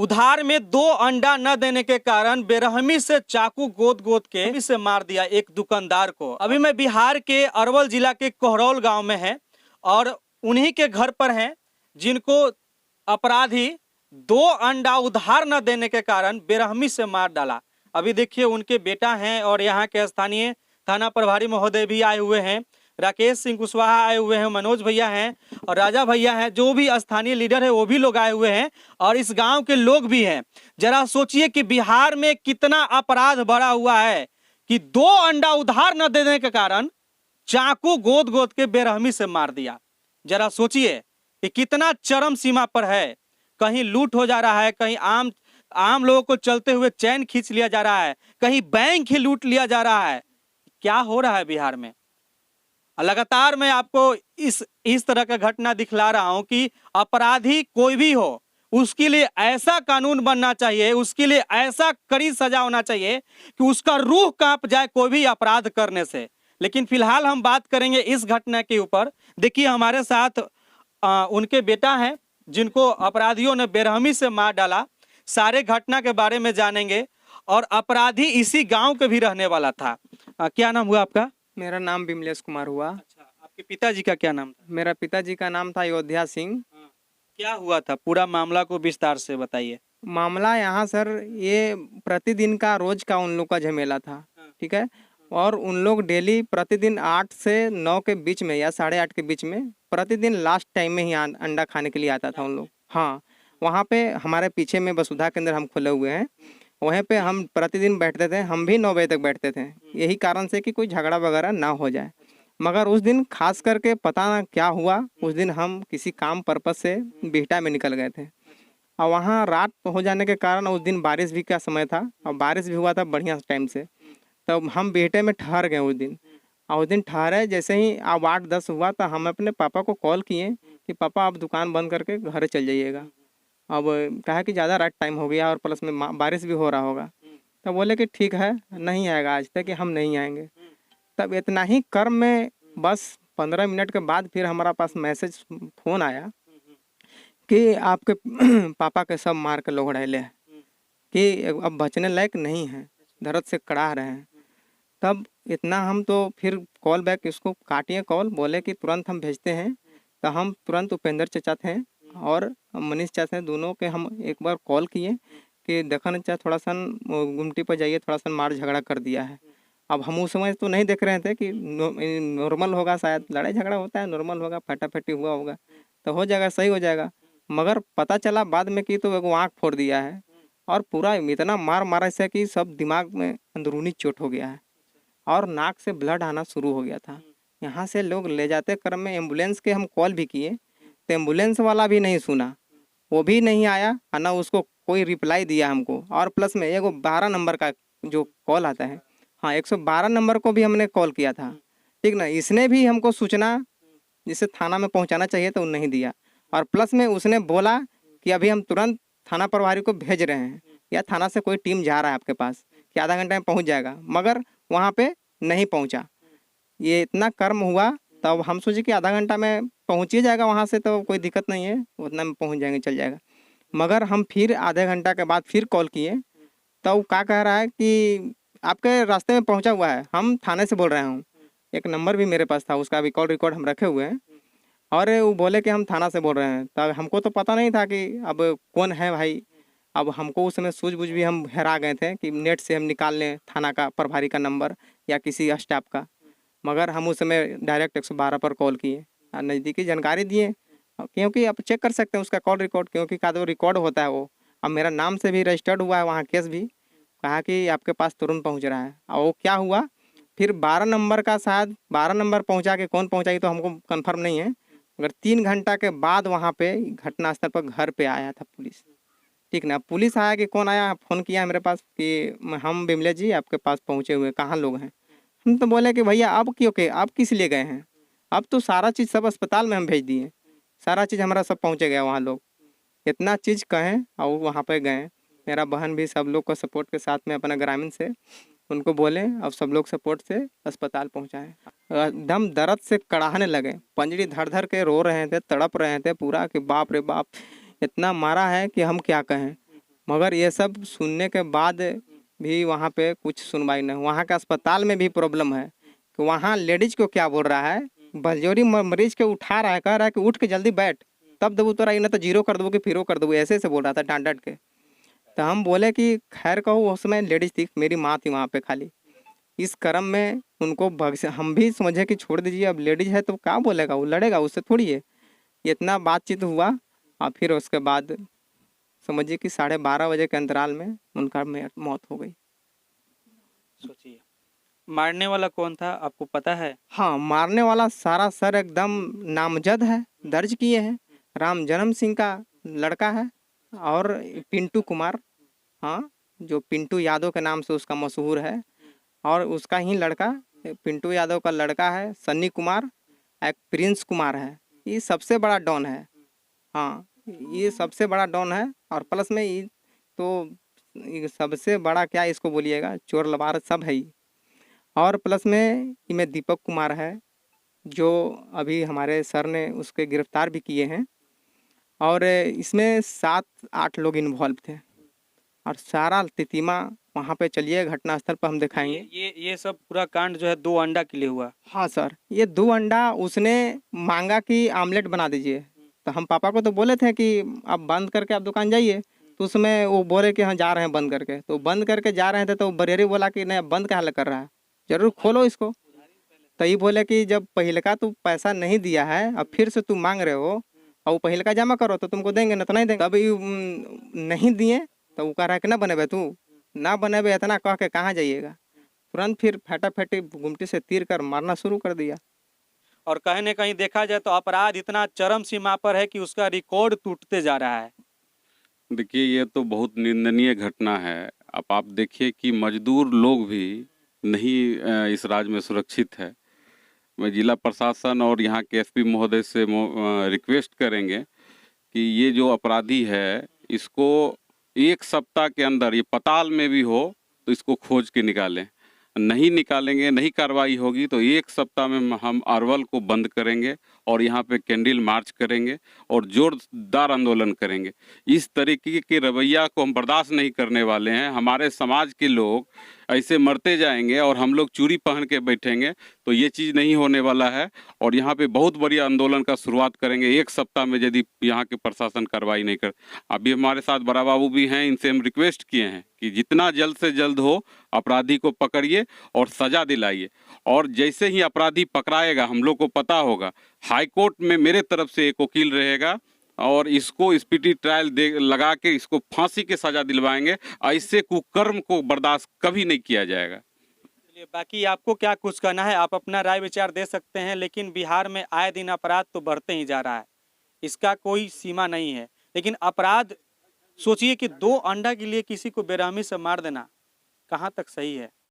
उधार में 2 अंडा न देने के कारण बेरहमी से चाकू गोद गोद के से मार दिया एक दुकानदार को। अभी मैं बिहार के अरवल जिला के कोहरौल गांव में है और उन्हीं के घर पर हैं जिनको अपराधी 2 अंडा उधार न देने के कारण बेरहमी से मार डाला। अभी देखिए उनके बेटा हैं और यहाँ के स्थानीय थाना प्रभारी महोदय भी आए हुए हैं, राकेश सिंह कुशवाहा आए हुए हैं, मनोज भैया हैं और राजा भैया हैं, जो भी स्थानीय लीडर है वो भी लोग आए हुए हैं और इस गांव के लोग भी हैं। जरा सोचिए कि बिहार में कितना अपराध बढ़ा हुआ है कि 2 अंडा उधार न देने के कारण चाकू गोद गोद के बेरहमी से मार दिया। जरा सोचिए कि कितना चरम सीमा पर है। कहीं लूट हो जा रहा है, कहीं आम लोगों को चलते हुए चैन खींच लिया जा रहा है, कहीं बैंक ही लूट लिया जा रहा है। क्या हो रहा है बिहार में? लगातार मैं आपको इस तरह का घटना दिखला रहा हूं कि अपराधी कोई भी हो उसके लिए ऐसा कानून बनना चाहिए, उसके लिए ऐसा कड़ी सजा होना चाहिए कि उसका रूह कांप जाए कोई भी अपराध करने से। लेकिन फिलहाल हम बात करेंगे इस घटना के ऊपर। देखिए हमारे साथ उनके बेटा हैं जिनको अपराधियों ने बेरहमी से मार डाला। सारे घटना के बारे में जानेंगे और अपराधी इसी गांव के भी रहने वाला था। क्या नाम हुआ आपका? मेरा नाम विमलेश कुमार हुआ। अच्छा, आपके पिताजी का क्या नाम था? मेरा पिताजी का नाम था अयोध्या सिंह। क्या हुआ था? पूरा मामला को विस्तार से बताइए। मामला यहाँ सर ये प्रतिदिन का रोज का उन लोग का झमेला था, ठीक है। और उन लोग डेली प्रतिदिन 8 से 9 के बीच में या 8:30 के बीच में प्रतिदिन लास्ट टाइम में ही अंडा खाने के लिए आता था उन लोग। हाँ, वहाँ पे हमारे पीछे में वसुधा केंद्र हम खोले हुए हैं, वहीं पे हम प्रतिदिन बैठते थे। हम भी 9 बजे तक बैठते थे, यही कारण से कि कोई झगड़ा वगैरह ना हो जाए। मगर उस दिन खास करके पता ना क्या हुआ, उस दिन हम किसी काम पर्पस से बिहटा में निकल गए थे और वहाँ रात हो जाने के कारण उस दिन बारिश भी का समय था और बारिश भी हुआ था बढ़िया टाइम से। तब हम बिहटे में ठहर गए उस दिन। और उस दिन ठहरे जैसे ही अब 8-10 हुआ तो हम अपने पापा को कॉल किए कि पापा आप दुकान बंद करके घर चल जाइएगा। अब कहा कि ज़्यादा रात टाइम हो गया और प्लस में बारिश भी हो रहा होगा। तब बोले कि ठीक है, नहीं आएगा आज तक कि हम नहीं आएंगे। तब इतना ही कर्म में बस 15 मिनट के बाद फिर हमारा पास मैसेज फ़ोन आया कि आपके पापा के सब मार के लोग डाले कि अब बचने लायक नहीं है, दर्द से कड़ा रहे हैं। तब इतना हम तो फिर कॉल बैक इसको काटिए कॉल, बोले कि तुरंत हम भेजते हैं। तो हम तुरंत उपेंद्र चाचा थे और मनीष चाचा थे, दोनों के हम एक बार कॉल किए कि देखा ना चाचा थोड़ा सा गुमटी पर जाइए, थोड़ा सा मार झगड़ा कर दिया है। अब हम उस समय तो नहीं देख रहे थे कि नॉर्मल होगा, शायद लड़ाई झगड़ा होता है, नॉर्मल होगा, फटाफटी हुआ होगा तो हो जाएगा, सही हो जाएगा। मगर पता चला बाद में कि तो एक आँख फोड़ दिया है और पूरा इतना मार मारा ऐसा कि सब दिमाग में अंदरूनी चोट हो गया है और नाक से ब्लड आना शुरू हो गया था। यहाँ से लोग ले जाते क्रम में एम्बुलेंस के हम कॉल भी किए तो एम्बुलेंस वाला भी नहीं सुना, वो भी नहीं आया और ना उसको कोई रिप्लाई दिया हमको। और प्लस में एगो 12 नंबर का जो कॉल आता है, हाँ 112 नंबर को भी हमने कॉल किया था, ठीक ना। इसने भी हमको सूचना जिसे थाना में पहुंचाना चाहिए तो नहीं दिया। और प्लस में उसने बोला कि अभी हम तुरंत थाना प्रभारी को भेज रहे हैं या थाना से कोई टीम जा रहा है आपके पास कि आधा घंटे में पहुंच जाएगा, मगर वहाँ पे नहीं पहुंचा। ये इतना कर्म हुआ तब हम सोचे कि आधा घंटा में पहुंच ही जाएगा वहाँ से, तो कोई दिक्कत नहीं है, उतना में पहुंच जाएंगे, चल जाएगा। मगर हम फिर आधे घंटा के बाद फिर कॉल किए तो वो क्या कह रहा है कि आपके रास्ते में पहुंचा हुआ है, हम थाने से बोल रहे हूँ। एक नंबर भी मेरे पास था, उसका भी कॉल रिकॉर्ड हम रखे हुए हैं और वो बोले कि हम थाना से बोल रहे हैं। तब हमको तो पता नहीं था कि अब कौन है भाई। अब हमको उस समय सूझबूझ भी हम हेरा गए थे कि नेट से हम निकाल लें थाना का प्रभारी का नंबर या किसी स्टाफ का। मगर हम उस समय डायरेक्ट 112 पर कॉल किए और नज़दीकी जानकारी दिए, क्योंकि आप चेक कर सकते हैं उसका कॉल रिकॉर्ड, क्योंकि का तो रिकॉर्ड होता है वो। अब मेरा नाम से भी रजिस्टर्ड हुआ है वहाँ केस भी, कहा कि आपके पास तुरंत पहुँच रहा है। और वो क्या हुआ फिर 12 नंबर का, शायद 12 नंबर पहुँचा के कौन पहुँचाई तो हमको कन्फर्म नहीं है, मगर 3 घंटा के बाद वहाँ पे घटनास्थल पर घर पे आया था पुलिस, ठीक ना। पुलिस आया कि कौन आया, फ़ोन किया मेरे पास कि हम विमले जी आपके पास पहुँचे हुए, कहाँ लोग हैं। हम तो बोले कि भैया अब क्यों के आप किस लिए गए हैं, अब तो सारा चीज़ सब अस्पताल में हम भेज दिए, सारा चीज़ हमारा सब पहुँचे गया वहाँ लोग, इतना चीज़ कहें और वहाँ पे गए। मेरा बहन भी सब लोग को सपोर्ट के साथ में अपना ग्रामीण से उनको बोले अब सब लोग सपोर्ट से अस्पताल पहुँचाएँ। एकदम दर्द से कड़ाहने लगे, पंजड़ी धर धर के रो रहे थे, तड़प रहे थे पूरा कि बाप रे बाप, इतना मारा है कि हम क्या कहें। मगर ये सब सुनने के बाद भी वहाँ पे कुछ सुनवाई नहीं। वहाँ के अस्पताल में भी प्रॉब्लम है कि वहाँ लेडीज को क्या बोल रहा है, बलजोरी मरीज के उठा रहा है, कह रहा है कि उठ के जल्दी बैठ, तब देबू तोरा, ना तो जीरो कर देबू कि फिरो कर देबू, ऐसे बोल रहा था डांट डांट के। तो हम बोले कि खैर कहो, उसमें लेडीज थी, मेरी माँ थी वहाँ पे खाली। इस क्रम में उनको हम भी समझे कि छोड़ दीजिए, अब लेडीज है तो क्या बोलेगा, वो लड़ेगा, उससे थोड़ी है। इतना बातचीत हुआ और फिर उसके बाद समझिए कि 12:30 बजे के अंतराल में उनका मौत हो गई। सोचिए, मारने वाला कौन था आपको पता है? हाँ, मारने वाला सारा सर एकदम नामजद है, दर्ज किए हैं। राम जन्म सिंह का लड़का है और पिंटू कुमार, हाँ, जो पिंटू यादव के नाम से उसका मशहूर है, और उसका ही लड़का, पिंटू यादव का लड़का है सन्नी कुमार, एक प्रिंस कुमार है। ये सबसे बड़ा डॉन है। हाँ, ये सबसे बड़ा डॉन है। और प्लस में ये तो ये सबसे बड़ा क्या इसको बोलिएगा, चोर लबार सब है ही। और प्लस में इनमें दीपक कुमार है, जो अभी हमारे सर ने उसके गिरफ्तार भी किए हैं। और इसमें 7-8 लोग इन्वॉल्व थे। और सारा तितिमा वहाँ पे चलिए घटनास्थल पर हम दिखाएंगे। ये सब पूरा कांड जो है 2 अंडा के लिए हुआ। हाँ सर, ये 2 अंडा उसने मांगा कि आमलेट बना दीजिए। तो हम पापा को तो बोले थे कि अब बंद करके आप दुकान जाइए। तो उसमें वो बोले कि हाँ जा रहे हैं बंद करके। तो बंद करके जा रहे थे तो बरेरी बोला कि नहीं, अब बंद क्या कर रहा है, जरूर खोलो इसको। तो ये बोले कि जब पहले का तू पैसा नहीं दिया है, अब फिर से तू मांग रहे हो, और वो पहले का जमा करो तो तुमको देंगे, ना तो नहीं देंगे। तब नहीं दिए तो वो कह रहा है कि ना बनेबे, तू ना बनेबे, इतना कह के कहाँ जाइएगा। तुरंत फिर फटाफटी गुमटी से तीर कर मारना शुरू कर दिया। और कहीं न कहीं देखा जाए तो अपराध इतना चरम सीमा पर है कि उसका रिकॉर्ड टूटते जा रहा है। देखिए, ये तो बहुत निंदनीय घटना है। अब आप देखिए कि मजदूर लोग भी नहीं इस राज्य में सुरक्षित है। मैं जिला प्रशासन और यहाँ के एसपी महोदय से रिक्वेस्ट करेंगे कि ये जो अपराधी है, इसको 1 सप्ताह के अंदर, ये पताल में भी हो तो इसको खोज के निकालें। नहीं निकालेंगे, नहीं कार्रवाई होगी तो 1 सप्ताह में हम अरवल को बंद करेंगे और यहाँ पे कैंडल मार्च करेंगे और जोरदार आंदोलन करेंगे। इस तरीके के रवैया को हम बर्दाश्त नहीं करने वाले हैं। हमारे समाज के लोग ऐसे मरते जाएंगे और हम लोग चूड़ी पहन के बैठेंगे, तो ये चीज़ नहीं होने वाला है। और यहाँ पे बहुत बड़ी आंदोलन का शुरुआत करेंगे 1 सप्ताह में, यदि यहाँ के प्रशासन कार्रवाई नहीं कर। अभी हमारे साथ बड़ा बाबू भी हैं, इनसे हम रिक्वेस्ट किए हैं कि जितना जल्द से जल्द हो अपराधी को पकड़िए और सजा दिलाइए। और जैसे ही अपराधी पकड़ाएगा, हम लोग को पता होगा, हाई कोर्ट में मेरे तरफ से एक वकील रहेगा और इसको स्पीडी ट्रायल दे लगा के इसको फांसी की सजा दिलवाएंगे। ऐसे कुकर्म को बर्दाश्त कभी नहीं किया जाएगा। चलिए, बाकी आपको क्या कुछ कहना है, आप अपना राय विचार दे सकते हैं। लेकिन बिहार में आए दिन अपराध तो बढ़ते ही जा रहा है, इसका कोई सीमा नहीं है। लेकिन अपराध, सोचिए कि 2 अंडा के लिए किसी को बेरहमी से मार देना कहाँ तक सही है।